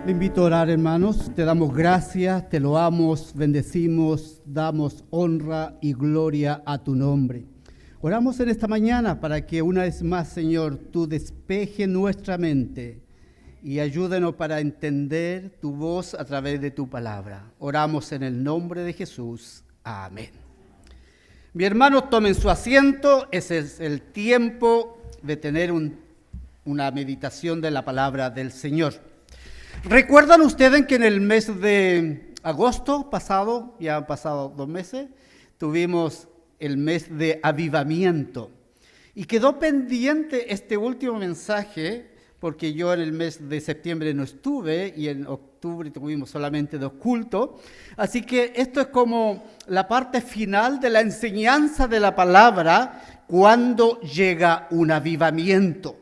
Le invito a orar, hermanos. Te damos gracias, te loamos, bendecimos, damos honra y gloria a tu nombre. Oramos en esta mañana para que una vez más, Señor, tú despeje nuestra mente y ayúdenos para entender tu voz a través de tu palabra. Oramos en el nombre de Jesús. Amén. Mi hermanos, tomen su asiento. Ese es el tiempo de tener una meditación de la palabra del Señor. ¿Recuerdan ustedes que en el mes de agosto pasado, ya han pasado 2 meses, tuvimos el mes de avivamiento? Y quedó pendiente este último mensaje, porque yo en el mes de septiembre no estuve y en octubre tuvimos solamente 2 cultos. Así que esto es como la parte final de la enseñanza de la palabra cuando llega un avivamiento.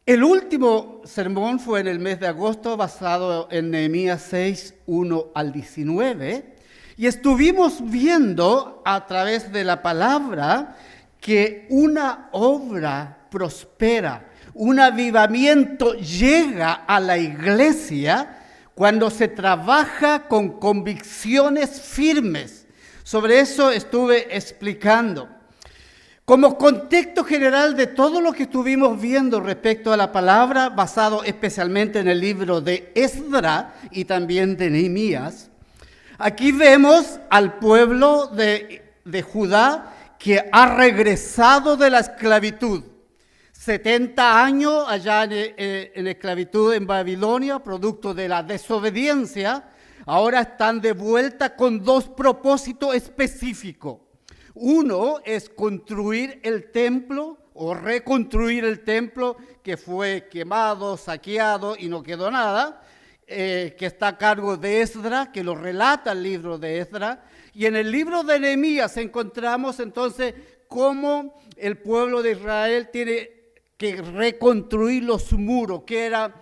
El último sermón fue en el mes de agosto, basado en Nehemías 6, 1 al 19, y estuvimos viendo a través de la palabra que una obra prospera, un avivamiento llega a la iglesia cuando se trabaja con convicciones firmes. Sobre eso estuve explicando. Como contexto general de todo lo que estuvimos viendo respecto a la palabra, basado especialmente en el libro de Esdras y también de Nehemías, aquí vemos al pueblo de Judá que ha regresado de la esclavitud. 70 años allá en esclavitud en Babilonia, producto de la desobediencia, ahora están de vuelta con 2 propósitos específicos. Uno es construir el templo o reconstruir el templo que fue quemado, saqueado y no quedó nada, que está a cargo de Esdras, que lo relata el libro de Esdras. Y en el libro de Nehemías encontramos entonces cómo el pueblo de Israel tiene que reconstruir los muros, que era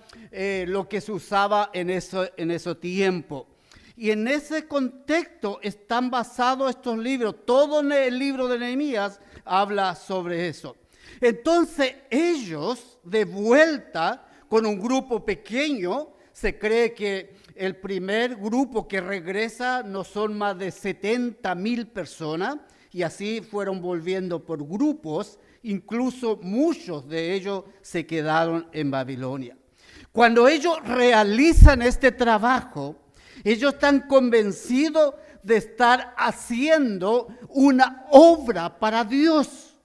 lo que se usaba en ese tiempo. Y en ese contexto están basados estos libros. Todo el libro de Nehemías habla sobre eso. Entonces ellos, de vuelta con un grupo pequeño, se cree que el primer grupo que regresa no son más de 70,000 personas, y así fueron volviendo por grupos, incluso muchos de ellos se quedaron en Babilonia. Cuando ellos realizan este trabajo, ellos están convencidos de estar haciendo una obra para Dios,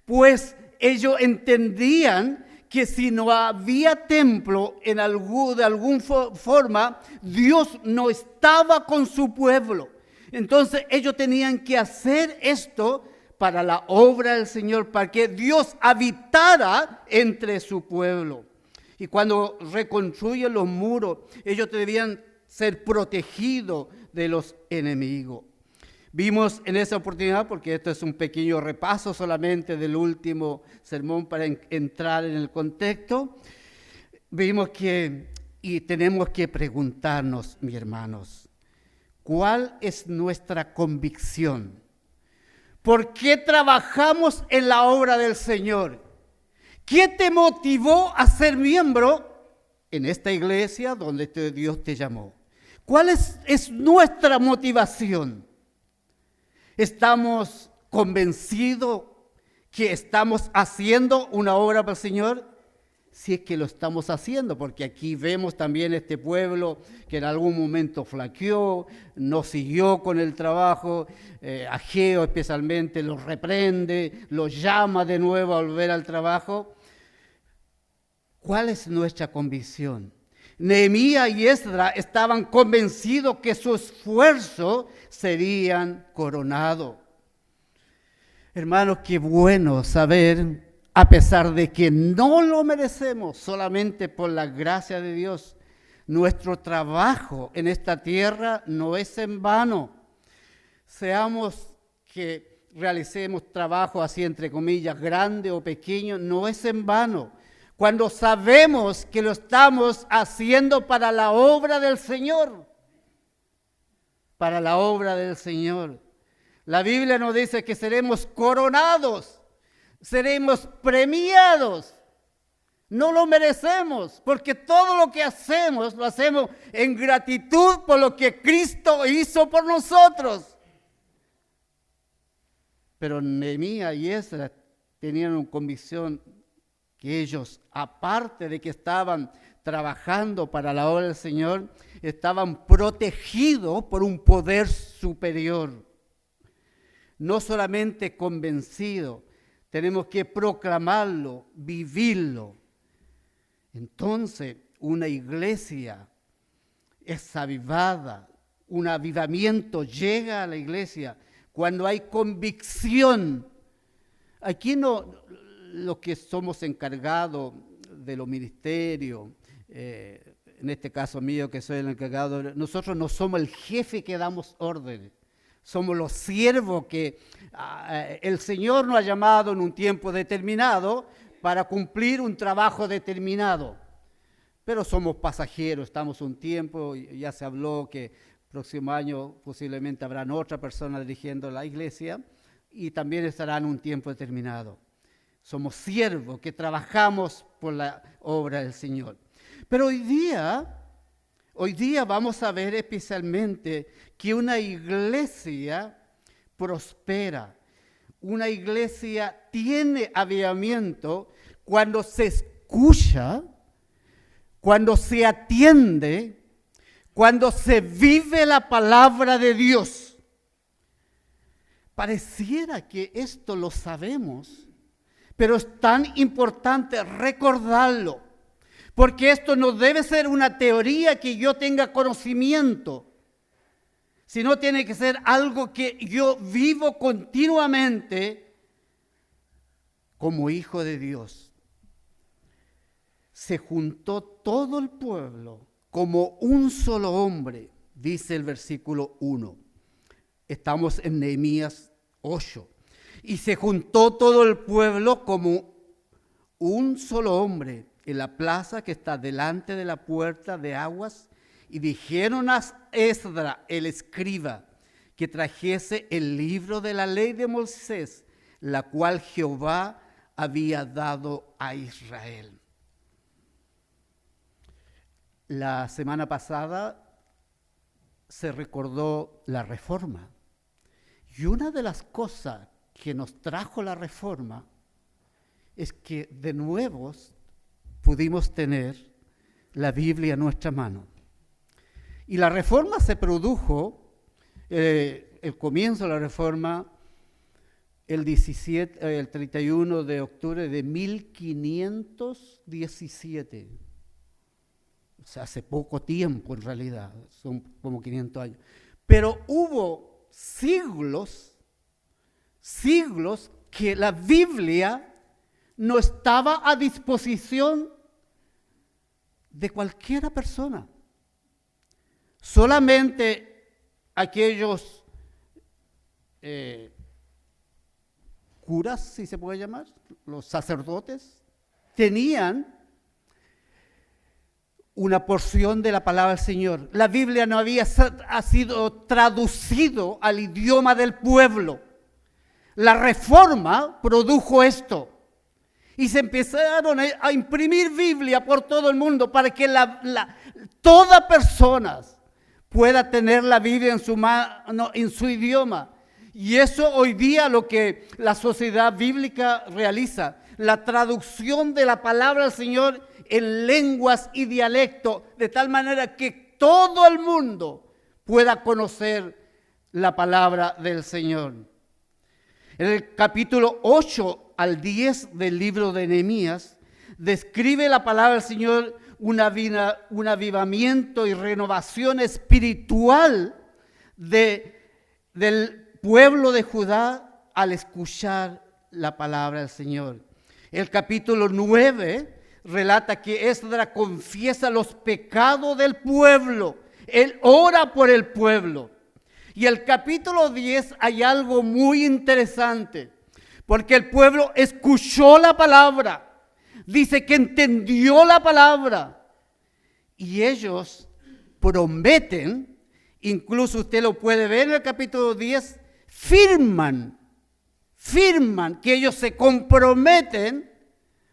pues ellos entendían que si no había templo de alguna forma, Dios no estaba con su pueblo. Entonces ellos tenían que hacer esto para la obra del Señor, para que Dios habitara entre su pueblo. Y cuando reconstruyen los muros, ellos debían ser protegido de los enemigos. Vimos en esa oportunidad, porque esto es un pequeño repaso solamente del último sermón para entrar en el contexto, vimos y tenemos que preguntarnos, mis hermanos, ¿cuál es nuestra convicción? ¿Por qué trabajamos en la obra del Señor? ¿Qué te motivó a ser miembro en esta iglesia donde Dios te llamó? ¿Cuál es nuestra motivación? ¿Estamos convencidos que estamos haciendo una obra para el Señor? Si es que lo estamos haciendo, porque aquí vemos también este pueblo que en algún momento flaqueó, no siguió con el trabajo, Ageo especialmente los reprende, los llama de nuevo a volver al trabajo. ¿Cuál es nuestra convicción? Nehemías y Esdras estaban convencidos que su esfuerzo serían coronados. Hermanos, qué bueno saber, a pesar de que no lo merecemos, solamente por la gracia de Dios, nuestro trabajo en esta tierra no es en vano. Seamos que realicemos trabajo así entre comillas, grande o pequeño, no es en vano. Cuando sabemos que lo estamos haciendo para la obra del Señor. Para la obra del Señor. La Biblia nos dice que seremos coronados, seremos premiados No lo merecemos, porque todo lo que hacemos, lo hacemos en gratitud por lo que Cristo hizo por nosotros. Pero Nehemías y Esdras tenían una convicción que ellos, aparte de que estaban trabajando para la obra del Señor, estaban protegidos por un poder superior. No solamente convencidos, tenemos que proclamarlo, vivirlo. Entonces, una iglesia es avivada, un avivamiento llega a la iglesia cuando hay convicción. Aquí no, los que somos encargados de los ministerios, en este caso mío que soy el encargado, nosotros no somos el jefe que damos órdenes, somos los siervos que el Señor nos ha llamado en un tiempo determinado para cumplir un trabajo determinado. Pero somos pasajeros, estamos un tiempo, ya se habló que próximo año posiblemente habrán otra persona dirigiendo la iglesia y también estarán un tiempo determinado. Somos siervos que trabajamos por la obra del Señor. Pero hoy día vamos a ver especialmente que una iglesia prospera. Una iglesia tiene avivamiento cuando se escucha, cuando se atiende, cuando se vive la palabra de Dios. Pareciera que esto lo sabemos, pero es tan importante recordarlo, porque esto no debe ser una teoría que yo tenga conocimiento, sino tiene que ser algo que yo vivo continuamente como hijo de Dios. Se juntó todo el pueblo como un solo hombre, dice el versículo 1. Estamos en Nehemías 8. Y se juntó todo el pueblo como un solo hombre en la plaza que está delante de la puerta de aguas, y dijeron a Esdras, el escriba, que trajese el libro de la ley de Moisés, la cual Jehová había dado a Israel. La semana pasada se recordó la reforma. Y una de las cosas que nos trajo la reforma es que de nuevo pudimos tener la Biblia en nuestra mano. Y la reforma se produjo, el comienzo de la reforma, el 31 de octubre de 1517. O sea, hace poco tiempo en realidad, son como 500 años. Pero hubo siglos que la Biblia no estaba a disposición de cualquiera persona. Solamente aquellos curas, si se puede llamar, los sacerdotes, tenían una porción de la palabra del Señor. La Biblia no había sido traducido al idioma del pueblo. La reforma produjo esto. Y se empezaron a imprimir Biblia por todo el mundo para que toda persona pueda tener la Biblia en su mano, en su idioma. Y eso hoy día lo que la sociedad bíblica realiza, la traducción de la palabra del Señor en lenguas y dialectos, de tal manera que todo el mundo pueda conocer la palabra del Señor. En el capítulo 8 al 10 del libro de Nehemías, describe la palabra del Señor un avivamiento y renovación espiritual del pueblo de Judá al escuchar la palabra del Señor. El capítulo 9 relata que Esdras confiesa los pecados del pueblo. Él ora por el pueblo. Y el capítulo 10 hay algo muy interesante, porque el pueblo escuchó la palabra. Dice que entendió la palabra. Y ellos prometen, incluso usted lo puede ver en el capítulo 10, firman que ellos se comprometen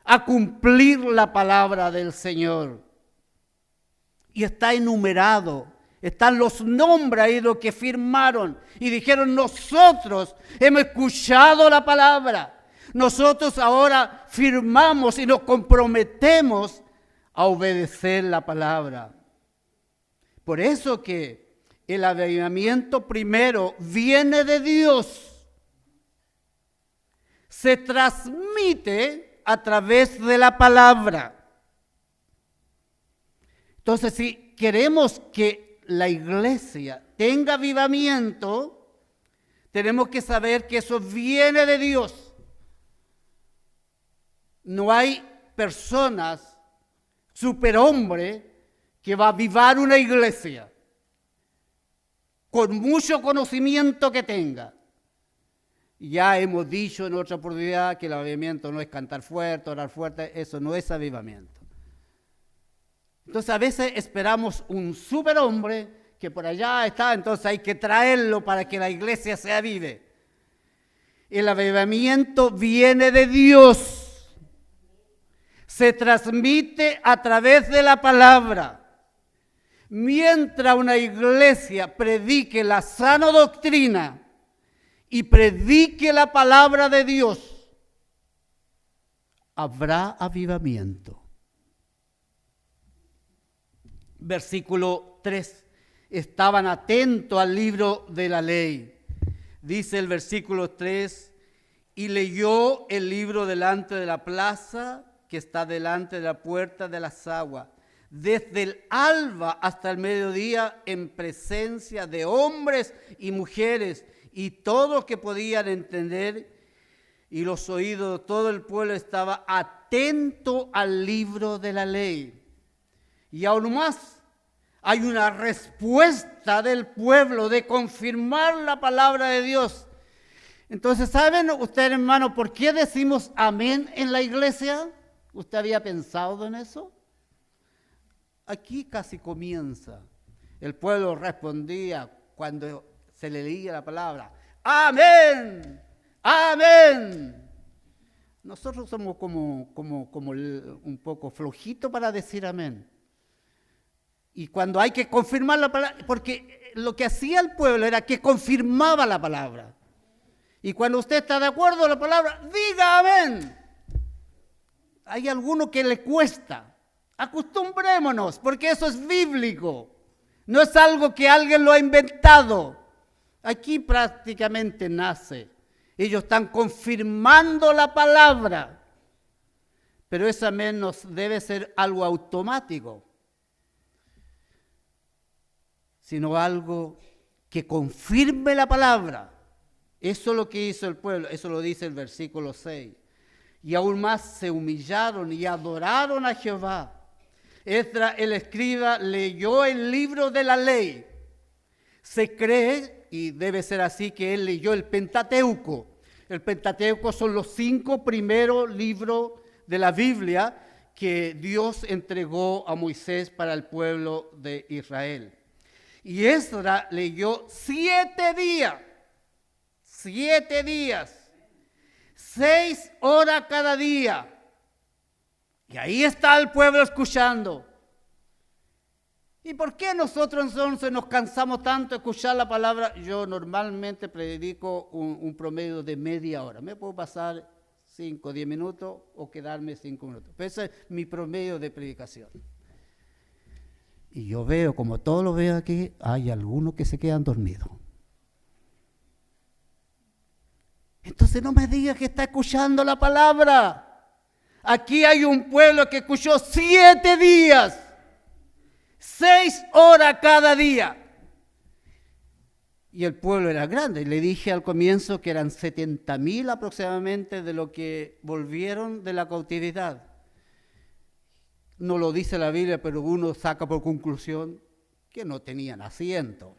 a cumplir la palabra del Señor. Y está enumerado, están los nombres ahí de los que firmaron y dijeron: nosotros hemos escuchado la palabra, nosotros ahora firmamos y nos comprometemos a obedecer la palabra. Por eso que el avivamiento primero viene de Dios, se transmite a través de la palabra. Entonces, si queremos que la iglesia tenga avivamiento, tenemos que saber que eso viene de Dios. No hay personas, superhombre, que va a avivar una iglesia con mucho conocimiento que tenga. Ya hemos dicho en otra oportunidad que el avivamiento no es cantar fuerte, orar fuerte, eso no es avivamiento. Entonces a veces esperamos un superhombre que por allá está, entonces hay que traerlo para que la iglesia se avive. El avivamiento viene de Dios, se transmite a través de la palabra. Mientras una iglesia predique la sana doctrina y predique la palabra de Dios, habrá avivamiento. Versículo 3. Estaban atentos al libro de la ley. Dice el versículo 3: y leyó el libro delante de la plaza que está delante de la puerta de las aguas, desde el alba hasta el mediodía, en presencia de hombres y mujeres, y todos que podían entender, y los oídos de todo el pueblo estaba atento al libro de la ley. Y aún más, hay una respuesta del pueblo de confirmar la palabra de Dios. Entonces, ¿saben ustedes, hermanos, por qué decimos amén en la iglesia? ¿Usted había pensado en eso? Aquí casi comienza. El pueblo respondía cuando se le leía la palabra: amén, amén. Nosotros somos como un poco flojitos para decir amén. Y cuando hay que confirmar la palabra, porque lo que hacía el pueblo era que confirmaba la palabra. Y cuando usted está de acuerdo con la palabra, diga amén. Hay alguno que le cuesta. Acostumbrémonos, porque eso es bíblico. No es algo que alguien lo ha inventado. Aquí prácticamente nace. Ellos están confirmando la palabra. Pero ese amén no debe ser algo automático, sino algo que confirme la palabra. Eso es lo que hizo el pueblo, eso lo dice el versículo 6. Y aún más se humillaron y adoraron a Jehová. Esdras, el escriba, leyó el libro de la ley. Se cree, y debe ser así, que él leyó el Pentateuco. El Pentateuco son los 5 primeros libros de la Biblia que Dios entregó a Moisés para el pueblo de Israel. Y Esdras leyó 7 días, 6 horas cada día. Y ahí está el pueblo escuchando. ¿Y por qué nosotros entonces nos cansamos tanto de escuchar la palabra? Yo normalmente predico un promedio de media hora. Me puedo pasar 5 o 10 minutos o quedarme 5 minutos. Pero ese es mi promedio de predicación. Y yo veo, como todos lo veo aquí, hay algunos que se quedan dormidos. Entonces no me digas que está escuchando la palabra. Aquí hay un pueblo que escuchó 7 días, 6 horas cada día. Y el pueblo era grande. Le dije al comienzo que eran 70,000 aproximadamente de lo que volvieron de la cautividad. No lo dice la Biblia, pero uno saca por conclusión que no tenían asiento.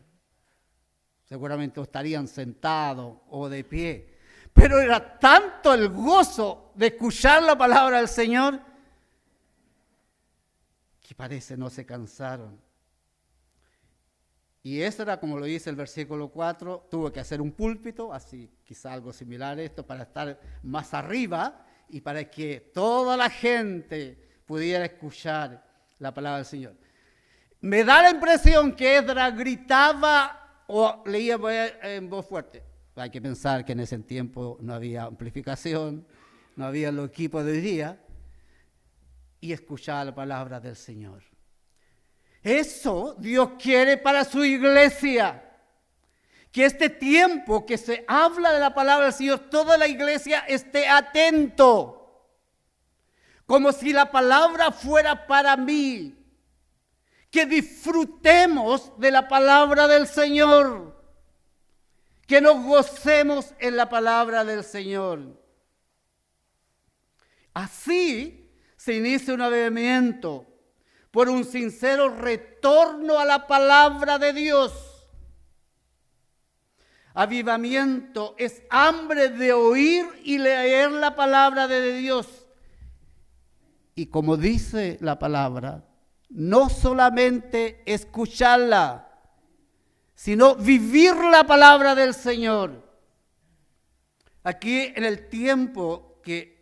Seguramente estarían sentados o de pie. Pero era tanto el gozo de escuchar la palabra del Señor que parece no se cansaron. Y eso era, como lo dice el versículo 4, tuvo que hacer un púlpito, así quizá algo similar a esto, para estar más arriba y para que toda la gente pudiera escuchar la palabra del Señor. Me da la impresión que Esdras gritaba o leía en voz fuerte. Hay que pensar que en ese tiempo no había amplificación, no había los equipos de hoy día, y escuchaba la palabra del Señor. Eso Dios quiere para su iglesia. Que este tiempo que se habla de la palabra del Señor, toda la iglesia esté atento. Como si la palabra fuera para mí. Que disfrutemos de la palabra del Señor. Que nos gocemos en la palabra del Señor. Así se inicia un avivamiento por un sincero retorno a la palabra de Dios. Avivamiento es hambre de oír y leer la palabra de Dios. Y como dice la palabra, no solamente escucharla, sino vivir la palabra del Señor. Aquí en el tiempo que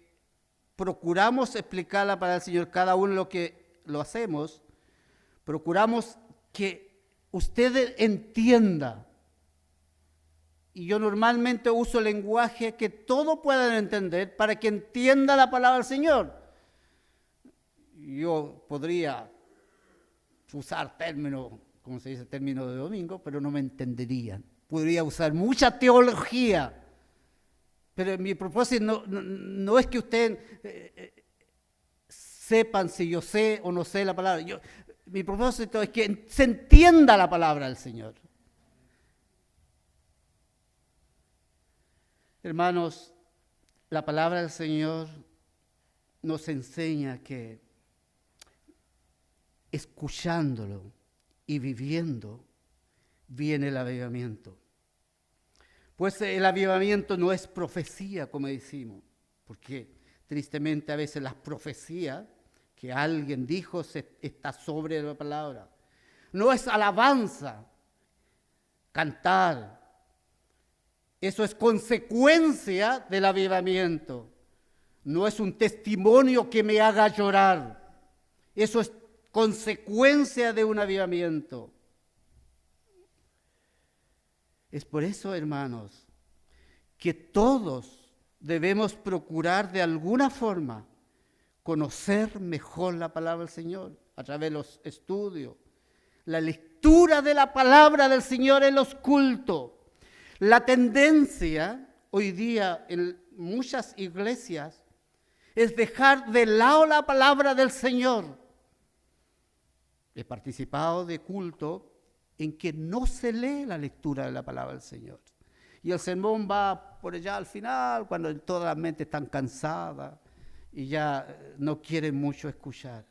procuramos explicar la palabra del Señor, cada uno lo que lo hacemos, procuramos que usted entienda. Y yo normalmente uso lenguaje que todos puedan entender para que entienda la palabra del Señor. Yo podría usar términos, como se dice, términos de domingo, pero no me entenderían. Podría usar mucha teología, pero mi propósito no es que ustedes sepan si yo sé o no sé la palabra. Mi propósito es que se entienda la palabra del Señor. Hermanos, la palabra del Señor nos enseña que escuchándolo y viviendo viene el avivamiento. Pues el avivamiento no es profecía, como decimos, porque tristemente a veces las profecías que alguien dijo está sobre la palabra. No es alabanza, cantar. Eso es consecuencia del avivamiento. No es un testimonio que me haga llorar. Eso es consecuencia de un avivamiento. Es por eso, hermanos, que todos debemos procurar de alguna forma conocer mejor la palabra del Señor a través de los estudios, la lectura de la palabra del Señor en los cultos. La tendencia hoy día en muchas iglesias es dejar de lado la palabra del Señor. He participado de culto en que no se lee la lectura de la palabra del Señor. Y el sermón va por allá al final, cuando todas las mentes están cansadas y ya no quieren mucho escuchar.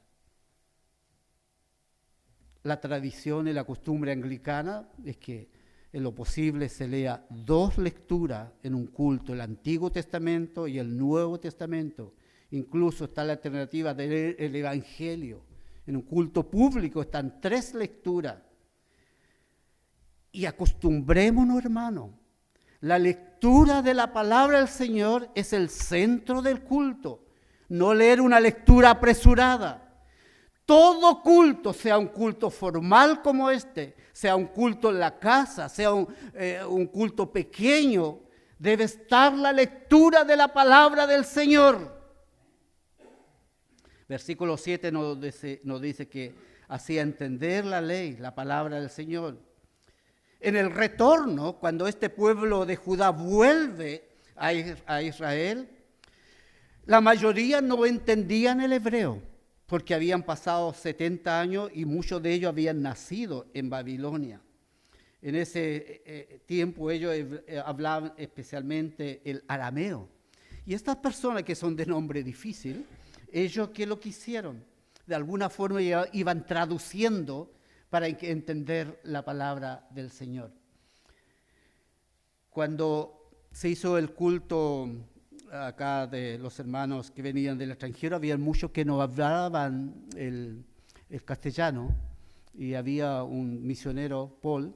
La tradición y la costumbre anglicana es que en lo posible se lea 2 lecturas en un culto, el Antiguo Testamento y el Nuevo Testamento. Incluso está la alternativa de leer el Evangelio. En un culto público están 3 lecturas. Y acostumbrémonos, hermanos, la lectura de la palabra del Señor es el centro del culto. No leer una lectura apresurada. Todo culto, sea un culto formal como este, sea un culto en la casa, sea un culto pequeño, debe estar la lectura de la palabra del Señor. Versículo 7 nos dice que hacía entender la ley, la palabra del Señor. En el retorno, cuando este pueblo de Judá vuelve a Israel, la mayoría no entendían el hebreo, porque habían pasado 70 años y muchos de ellos habían nacido en Babilonia. En ese tiempo ellos hablaban especialmente el arameo. Y estas personas que son de nombre difícil, ellos ¿qué lo que hicieron? De alguna forma iban traduciendo para entender la palabra del Señor. Cuando se hizo el culto acá de los hermanos que venían del extranjero, había muchos que no hablaban el castellano, y había un misionero, Paul,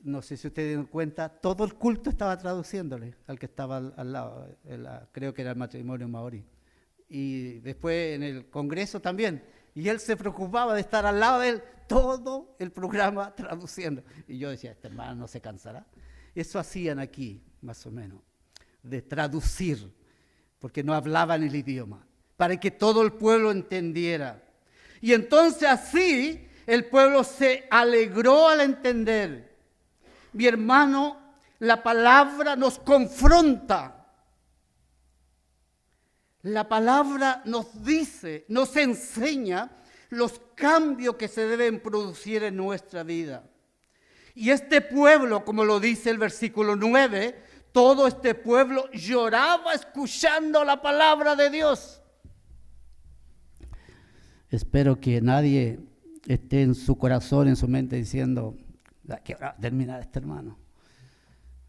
no sé si ustedes dieron cuenta, todo el culto estaba traduciéndole al que estaba al lado, creo que era el matrimonio maorí. Y después en el congreso también. Y él se preocupaba de estar al lado de él, todo el programa traduciendo. Y yo decía, este hermano no se cansará. Eso hacían aquí, más o menos, de traducir, porque no hablaban el idioma, para que todo el pueblo entendiera. Y entonces así el pueblo se alegró al entender. Mi hermano, la palabra nos confronta. La palabra nos dice, nos enseña los cambios que se deben producir en nuestra vida. Y este pueblo, como lo dice el versículo 9, todo este pueblo lloraba escuchando la palabra de Dios. Espero que nadie esté en su corazón, en su mente, diciendo, ¿qué va a terminar este hermano?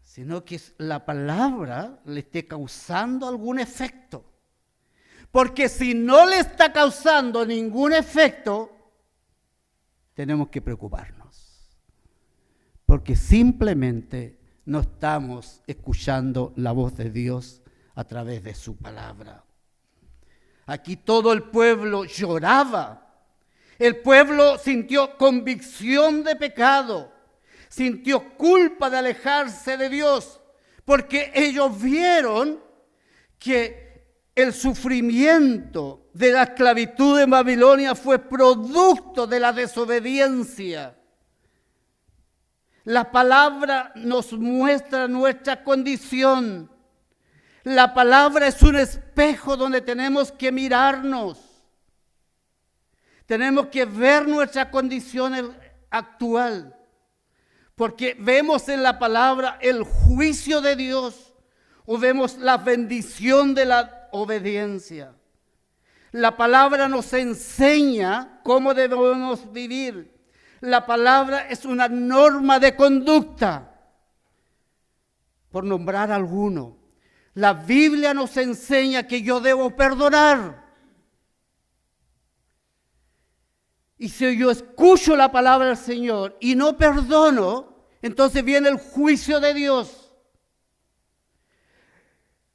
Sino que la palabra le esté causando algún efecto. Porque si no le está causando ningún efecto, tenemos que preocuparnos. Porque simplemente no estamos escuchando la voz de Dios a través de su palabra. Aquí todo el pueblo lloraba. El pueblo sintió convicción de pecado, sintió culpa de alejarse de Dios, porque ellos vieron que el sufrimiento de la esclavitud en Babilonia fue producto de la desobediencia. La palabra nos muestra nuestra condición. La palabra es un espejo donde tenemos que mirarnos. Tenemos que ver nuestra condición actual. Porque vemos en la palabra el juicio de Dios o vemos la bendición de la obediencia. La palabra nos enseña cómo debemos vivir. La palabra es una norma de conducta. Por nombrar alguno, la Biblia nos enseña que yo debo perdonar. Y si yo escucho la palabra del Señor y no perdono, entonces viene el juicio de Dios.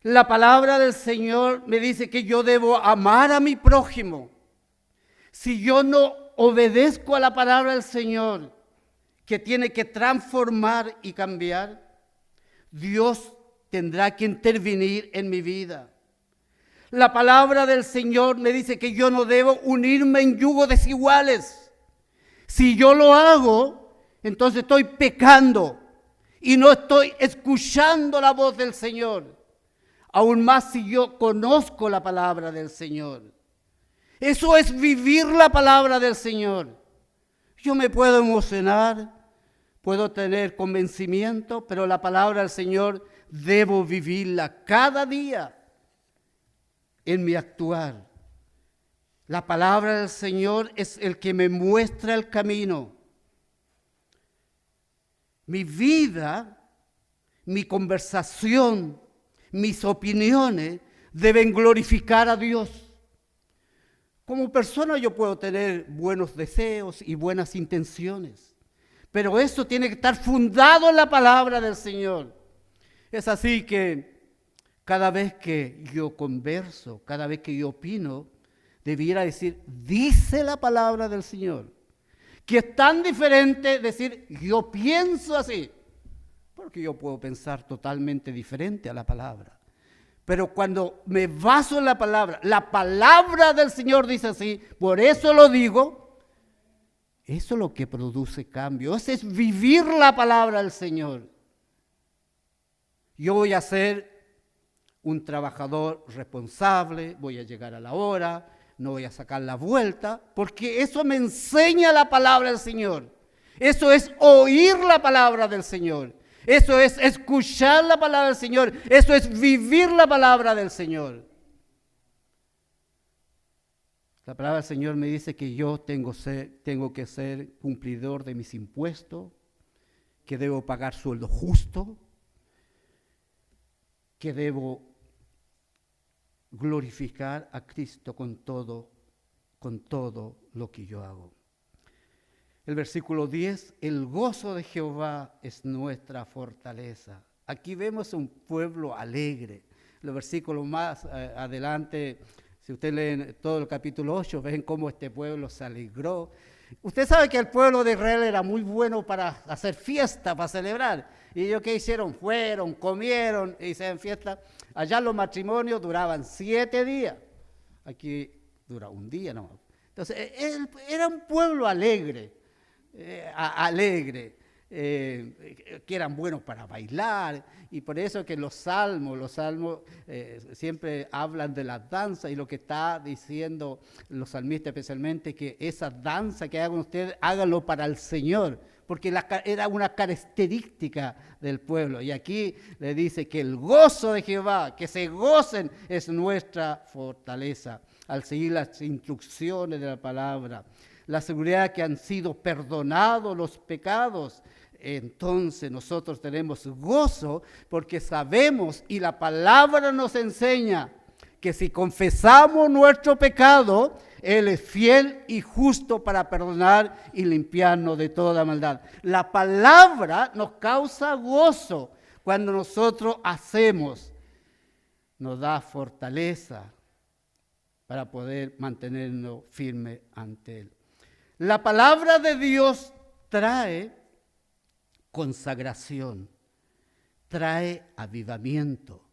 La palabra del Señor me dice que yo debo amar a mi prójimo. Si yo no obedezco a la palabra del Señor, que tiene que transformar y cambiar, Dios tendrá que intervenir en mi vida. La palabra del Señor me dice que yo no debo unirme en yugos desiguales. Si yo lo hago, entonces estoy pecando y no estoy escuchando la voz del Señor. Aún más si yo conozco la palabra del Señor. Eso es vivir la palabra del Señor. Yo me puedo emocionar, puedo tener convencimiento, pero la palabra del Señor debo vivirla cada día en mi actuar. La palabra del Señor es el que me muestra el camino. Mi vida, mi conversación, mis opiniones deben glorificar a Dios. Como persona yo puedo tener buenos deseos y buenas intenciones, pero eso tiene que estar fundado en la palabra del Señor. Es así que cada vez que yo converso, cada vez que yo opino, debiera decir, dice la palabra del Señor. Que es tan diferente decir, yo pienso así. Porque yo puedo pensar totalmente diferente a la palabra. Pero cuando me baso en la palabra del Señor dice así, por eso lo digo, eso es lo que produce cambio. Eso es vivir la palabra del Señor. Yo voy a ser un trabajador responsable, voy a llegar a la hora, no voy a sacar la vuelta, porque eso me enseña la palabra del Señor. Eso es oír la palabra del Señor. Eso es escuchar la palabra del Señor. Eso es vivir la palabra del Señor. La palabra del Señor me dice que yo tengo que ser cumplidor de mis impuestos, que debo pagar sueldo justo, que debo glorificar a Cristo con todo lo que yo hago. El versículo 10, el gozo de Jehová es nuestra fortaleza. Aquí vemos un pueblo alegre. Los versículos más adelante, si usted lee todo el capítulo 8, ven cómo este pueblo se alegró. Usted sabe que el pueblo de Israel era muy bueno para hacer fiesta, para celebrar. ¿Y ellos qué hicieron? Fueron, comieron, hicieron fiesta. Allá los matrimonios duraban 7 días. Aquí dura un día nomás. Entonces, era un pueblo alegre. Que eran buenos para bailar, y por eso que los salmos siempre hablan de la danza, y lo que está diciendo los salmistas especialmente, que esa danza que hagan ustedes, háganlo para el Señor, porque era una característica del pueblo. Y aquí le dice que el gozo de Jehová, que se gocen, es nuestra fortaleza, al seguir las instrucciones de la palabra. La seguridad que han sido perdonados los pecados, entonces nosotros tenemos gozo porque sabemos, y la palabra nos enseña, que si confesamos nuestro pecado, Él es fiel y justo para perdonar y limpiarnos de toda maldad. La palabra nos causa gozo cuando nosotros hacemos, nos da fortaleza para poder mantenernos firmes ante Él. La palabra de Dios trae consagración, trae avivamiento.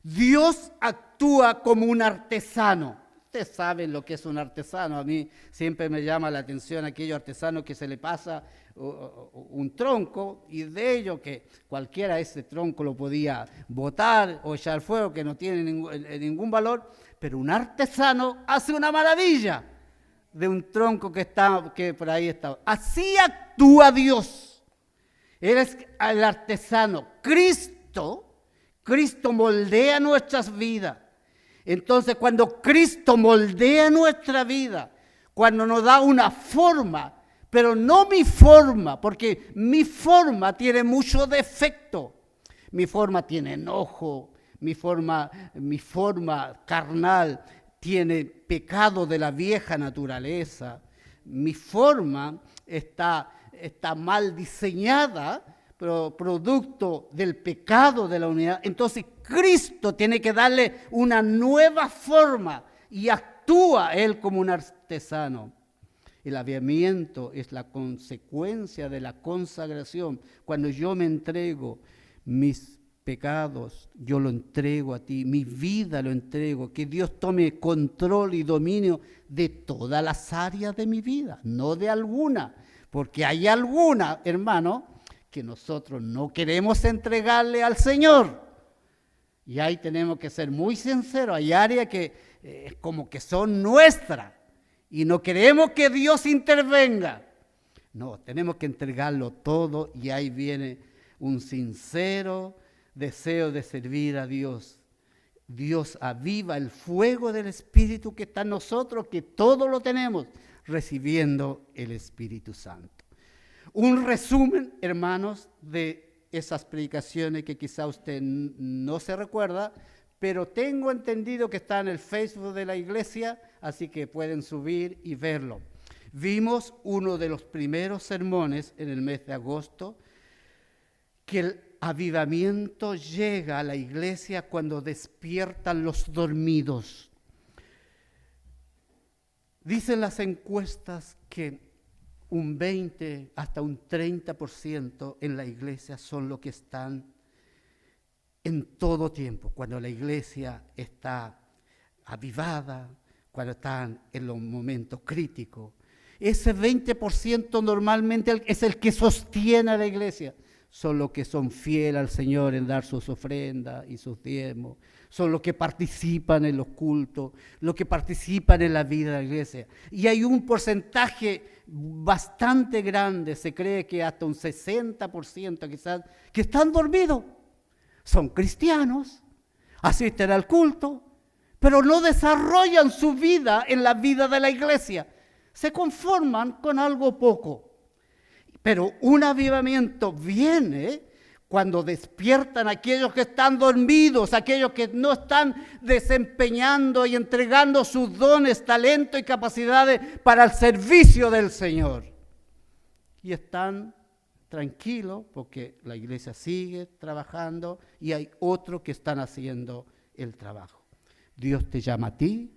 Dios actúa como un artesano. Ustedes saben lo que es un artesano. A mí siempre me llama la atención aquellos artesanos que se le pasa un tronco, y de ello que cualquiera ese tronco lo podía botar o echar fuego, que no tiene ningún valor, pero un artesano hace una maravilla de un tronco que por ahí está. Así actúa Dios. Él es el artesano. Cristo moldea nuestras vidas. Entonces, cuando Cristo moldea nuestra vida, cuando nos da una forma, pero no mi forma, porque mi forma tiene mucho defecto. Mi forma tiene enojo, mi forma carnal tiene pecado de la vieja naturaleza. Mi forma está mal diseñada, pero producto del pecado de la humanidad. Entonces Cristo tiene que darle una nueva forma, y actúa Él como un artesano. El avivamiento es la consecuencia de la consagración. Cuando yo me entrego, mis pecados, yo lo entrego a ti, mi vida lo entrego, que Dios tome control y dominio de todas las áreas de mi vida, no de alguna, porque hay alguna, hermano, que nosotros no queremos entregarle al Señor. Y ahí tenemos que ser muy sinceros. Hay áreas que como que son nuestras y no queremos que Dios intervenga. No, tenemos que entregarlo todo, y ahí viene un sincero deseo de servir a Dios. Dios aviva el fuego del Espíritu que está en nosotros, que todo lo tenemos, recibiendo el Espíritu Santo. Un resumen, hermanos, de esas predicaciones que quizá usted no se recuerda, pero tengo entendido que está en el Facebook de la iglesia, así que pueden subir y verlo. Vimos uno de los primeros sermones en el mes de agosto, que el avivamiento llega a la iglesia cuando despiertan los dormidos. Dicen las encuestas que un 20 hasta un 30% en la iglesia son los que están en todo tiempo, cuando la iglesia está avivada, cuando están en los momentos críticos. Ese 20% normalmente es el que sostiene a la iglesia. Son los que son fieles al Señor en dar sus ofrendas y sus diezmos. Son los que participan en los cultos, los que participan en la vida de la iglesia. Y hay un porcentaje bastante grande, se cree que hasta un 60% quizás, que están dormidos. Son cristianos, asisten al culto, pero no desarrollan su vida en la vida de la iglesia. Se conforman con algo poco. Pero un avivamiento viene cuando despiertan aquellos que están dormidos, aquellos que no están desempeñando y entregando sus dones, talentos y capacidades para el servicio del Señor. y están tranquilos porque la iglesia sigue trabajando y hay otros que están haciendo el trabajo. Dios te llama a ti,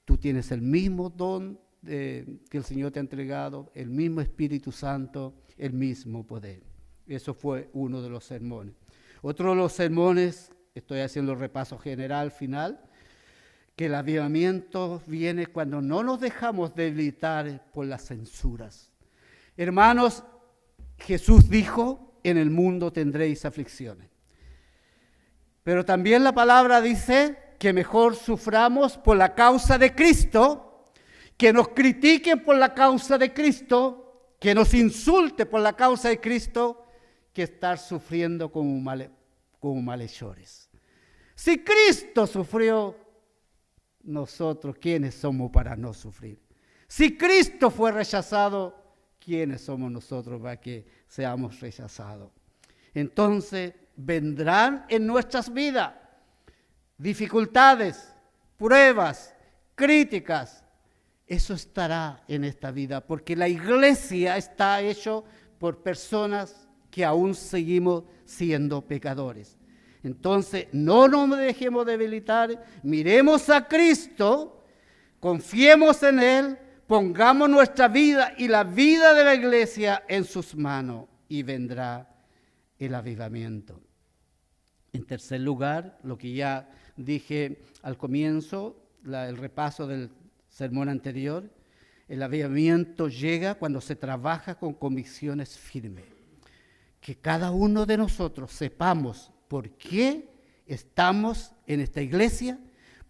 tú tienes el mismo don que el Señor te ha entregado, el mismo Espíritu Santo, el mismo poder. Eso fue uno de los sermones. Otro de los sermones, estoy haciendo el repaso general final, que el avivamiento viene cuando no nos dejamos debilitar por las censuras. Hermanos, Jesús dijo, en el mundo tendréis aflicciones. Pero también la palabra dice que mejor suframos por la causa de Cristo, que nos critiquen por la causa de Cristo, que nos insulte por la causa de Cristo, que estar sufriendo como malhechores. Si Cristo sufrió, nosotros, ¿quiénes somos para no sufrir? Si Cristo fue rechazado, ¿quiénes somos nosotros para que seamos rechazados? Entonces, vendrán en nuestras vidas dificultades, pruebas, críticas. Eso estará en esta vida, porque la iglesia está hecha por personas que aún seguimos siendo pecadores. Entonces, no nos dejemos debilitar, miremos a Cristo, confiemos en Él, pongamos nuestra vida y la vida de la iglesia en sus manos y vendrá el avivamiento. En tercer lugar, lo que ya dije al comienzo, el repaso del sermón anterior, el avivamiento llega cuando se trabaja con convicciones firmes. Que cada uno de nosotros sepamos por qué estamos en esta iglesia,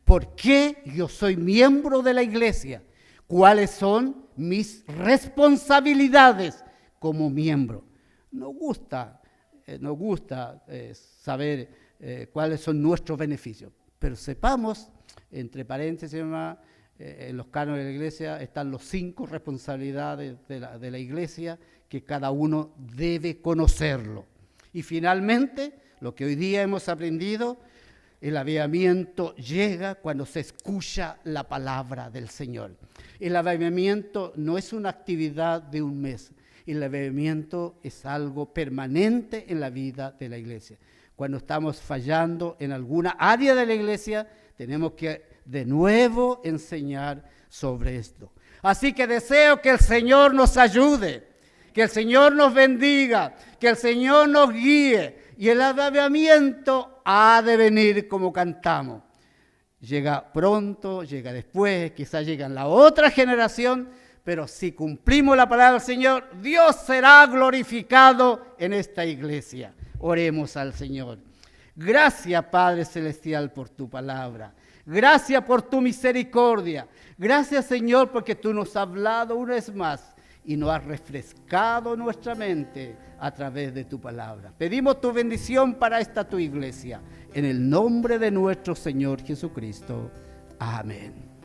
por qué yo soy miembro de la iglesia, cuáles son mis responsabilidades como miembro. Nos gusta saber cuáles son nuestros beneficios, pero sepamos, entre paréntesis, en los cánones de la iglesia están los 5 responsabilidades de la iglesia que cada uno debe conocerlo. Y finalmente, lo que hoy día hemos aprendido, el avivamiento llega cuando se escucha la palabra del Señor. El avivamiento no es una actividad de un mes. El avivamiento es algo permanente en la vida de la iglesia. Cuando estamos fallando en alguna área de la iglesia, tenemos que de nuevo enseñar sobre esto. Así que deseo que el Señor nos ayude, que el Señor nos bendiga, que el Señor nos guíe. Y el avivamiento ha de venir como cantamos. Llega pronto, llega después, quizás llega en la otra generación, pero si cumplimos la palabra del Señor, Dios será glorificado en esta iglesia. Oremos al Señor. Gracias, Padre Celestial, por tu palabra. Gracias por tu misericordia. Gracias, Señor, porque tú nos has hablado una vez más y nos has refrescado nuestra mente a través de tu palabra. Pedimos tu bendición para esta tu iglesia. En el nombre de nuestro Señor Jesucristo. Amén.